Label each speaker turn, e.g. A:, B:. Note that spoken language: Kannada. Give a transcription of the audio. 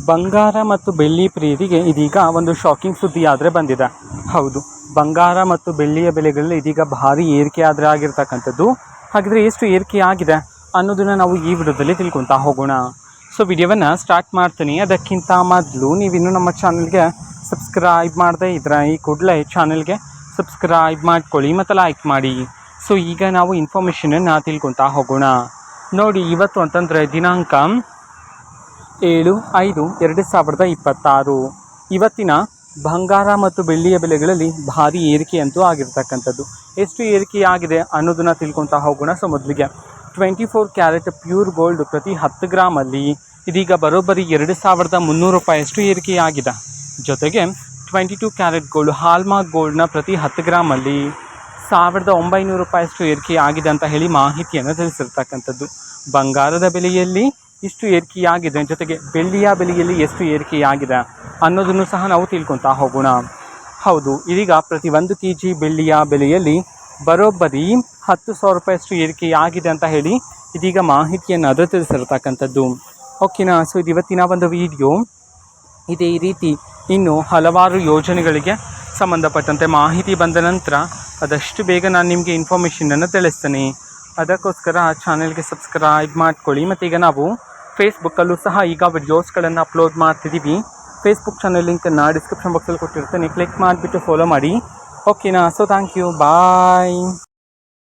A: ಬಂಗಾರ ಮತ್ತು ಬೆಳ್ಳಿ ಪ್ರಿಯರಿಗೆ ಇದೀಗ ಒಂದು ಶಾಕಿಂಗ್ ಸುದ್ದಿ ಆದರೆ ಬಂದಿದೆ. ಹೌದು, ಬಂಗಾರ ಮತ್ತು ಬೆಳ್ಳಿಯ ಬೆಲೆಗಳಲ್ಲಿ ಇದೀಗ ಭಾರಿ ಏರಿಕೆ ಆದರೆ ಆಗಿರ್ತಕ್ಕಂಥದ್ದು. ಹಾಗಿದ್ರೆ ಎಷ್ಟು ಏರಿಕೆ ಆಗಿದೆ ಅನ್ನೋದನ್ನು ನಾವು ಈ ವಿಡಿಯೋದಲ್ಲಿ ತಿಳ್ಕೊತಾ ಹೋಗೋಣ. ಸೊ ವಿಡಿಯೋವನ್ನು ಸ್ಟಾರ್ಟ್ ಮಾಡ್ತೀನಿ. ಅದಕ್ಕಿಂತ ಮೊದಲು ನೀವಿನ್ನೂ ನಮ್ಮ ಚಾನಲ್ಗೆ ಸಬ್ಸ್ಕ್ರೈಬ್ ಮಾಡದೇ ಇದ್ರೆ ಈ ಕೂಡಲೇ ಚಾನಲ್ಗೆ ಸಬ್ಸ್ಕ್ರೈಬ್ ಮಾಡ್ಕೊಳ್ಳಿ ಮತ್ತು ಲೈಕ್ ಮಾಡಿ. ಸೊ ಈಗ ನಾವು ಇನ್ಫಾರ್ಮೇಷನನ್ನು ತಿಳ್ಕೊತಾ ಹೋಗೋಣ. ನೋಡಿ, ಇವತ್ತು ಅಂತಂದರೆ ದಿನಾಂಕ 7/5/2026 ಇವತ್ತಿನ ಬಂಗಾರ ಮತ್ತು ಬೆಳ್ಳಿಯ ಬೆಲೆಗಳಲ್ಲಿ ಭಾರಿ ಏರಿಕೆ ಅಂತೂ ಆಗಿರ್ತಕ್ಕಂಥದ್ದು. ಎಷ್ಟು ಏರಿಕೆ ಆಗಿದೆ ಅನ್ನೋದನ್ನು ತಿಳ್ಕೊತಾ ಹೋಗೋಣ. ಸೊ ಮೊದಲಿಗೆ 24 ಕ್ಯಾರೆಟ್ ಪ್ಯೂರ್ ಗೋಲ್ಡ್ ಪ್ರತಿ 10 ಗ್ರಾಮಲ್ಲಿ ಇದೀಗ ಬರೋಬ್ಬರಿ 2,300 ರೂಪಾಯಿಯಷ್ಟು ಏರಿಕೆಯಾಗಿದೆ. ಜೊತೆಗೆ 22 ಕ್ಯಾರೆಟ್ ಗೋಲ್ಡ್ ಹಾಲ್ಮಾರ್ಕ್ ಗೋಲ್ಡ್ನ ಪ್ರತಿ 10 ಗ್ರಾಮಲ್ಲಿ 1,900 ರೂಪಾಯಿಯಷ್ಟು ಏರಿಕೆ ಆಗಿದೆ ಅಂತ ಹೇಳಿ ಮಾಹಿತಿಯನ್ನು ತಿಳಿಸಿರ್ತಕ್ಕಂಥದ್ದು. ಬಂಗಾರದ ಬೆಲೆಯಲ್ಲಿ ಇಷ್ಟು ಏರಿಕೆಯಾಗಿದೆ, ಜೊತೆಗೆ ಬೆಳ್ಳಿಯ ಬೆಲೆಯಲ್ಲಿ ಎಷ್ಟು ಏರಿಕೆಯಾಗಿದೆ ಅನ್ನೋದನ್ನು ಸಹ ನಾವು ತಿಳ್ಕೊತಾ ಹೋಗೋಣ. ಹೌದು, ಇದೀಗ ಪ್ರತಿ 1 kg ಬೆಳ್ಳಿಯ ಬೆಲೆಯಲ್ಲಿ ಬರೋಬ್ಬರಿ 10,000 ರೂಪಾಯಿಯಷ್ಟು ಏರಿಕೆಯಾಗಿದೆ ಅಂತ ಹೇಳಿ ಇದೀಗ ಮಾಹಿತಿಯನ್ನು ಅದು ತಿಳಿಸಿರ್ತಕ್ಕಂಥದ್ದು. ಓಕೆನಾ. ಸೊ ಇದು ಇವತ್ತಿನ ಒಂದು ವಿಡಿಯೋ. ಇದೇ ರೀತಿ ಇನ್ನು ಹಲವಾರು ಯೋಜನೆಗಳಿಗೆ ಸಂಬಂಧಪಟ್ಟಂತೆ ಮಾಹಿತಿ ಬಂದ ನಂತರ ಆದಷ್ಟು ಬೇಗ ನಾನು ನಿಮಗೆ ಇನ್ಫಾರ್ಮೇಷನನ್ನು ತಿಳಿಸ್ತೀನಿ. ಅದಕ್ಕೋಸ್ಕರ ಚಾನೆಲ್ಗೆ ಸಬ್ಸ್ಕ್ರೈಬ್ ಮಾಡ್ಕೊಳ್ಳಿ. ಮತ್ತು ಈಗ ನಾವು ಫೇಸ್ಬುಕ್ಕಲ್ಲೂ ಸಹ ಈಗ ವಿಡಿಯೋಸ್ಗಳನ್ನು ಅಪ್ಲೋಡ್ ಮಾಡ್ತಿದ್ದೀವಿ. ಫೇಸ್ಬುಕ್ ಚಾನಲ್ ಲಿಂಕನ್ನು ಡಿಸ್ಕ್ರಿಪ್ಷನ್ ಬಾಕ್ಸಲ್ಲಿ ಕೊಟ್ಟಿರ್ತೀನಿ, ಕ್ಲಿಕ್ ಮಾಡಿಬಿಟ್ಟು ಫಾಲೋ ಮಾಡಿ. ಓಕೆನಾ. So thank you, bye.